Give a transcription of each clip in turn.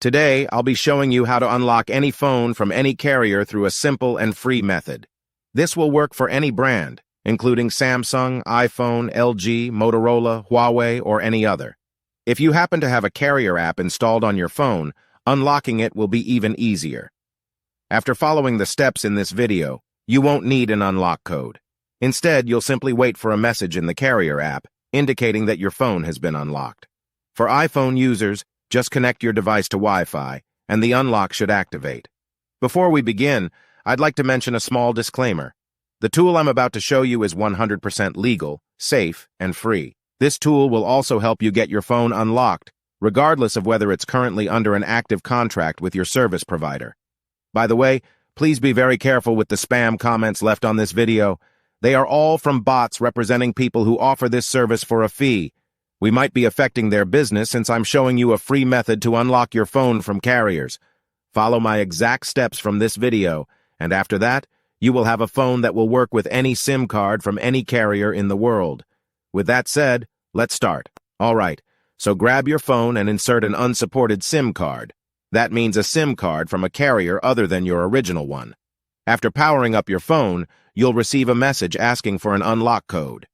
Today, I'll be showing you how to unlock any phone from any carrier through a simple and free method. This will work for any brand, including Samsung, iPhone, LG, Motorola, Huawei, or any other. If you happen to have a carrier app installed on your phone, unlocking it will be even easier. After following the steps in this video, you won't need an unlock code. Instead, you'll simply wait for a message in the carrier app indicating that your phone has been unlocked. For iPhone users, just connect your device to Wi-Fi, and the unlock should activate. Before we begin, I'd like to mention a small disclaimer. The tool I'm about to show you is 100% legal, safe, and free. This tool will also help you get your phone unlocked, regardless of whether it's currently under an active contract with your service provider. By the way, please be very careful with the spam comments left on this video. They are all from bots representing people who offer this service for a fee. We might be affecting their business since I'm showing you a free method to unlock your phone from carriers. Follow my exact steps from this video, and after that, you will have a phone that will work with any SIM card from any carrier in the world. With that said, let's start. All right, so grab your phone and insert an unsupported SIM card. That means a SIM card from a carrier other than your original one. After powering up your phone, you'll receive a message asking for an unlock code.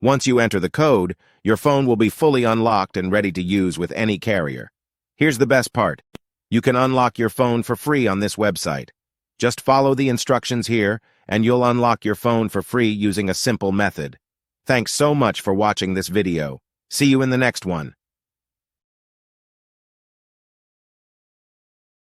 Once you enter the code, your phone will be fully unlocked and ready to use with any carrier. Here's the best part. You can unlock your phone for free on this website. Just follow the instructions here, and you'll unlock your phone for free using a simple method. Thanks so much for watching this video. See you in the next one.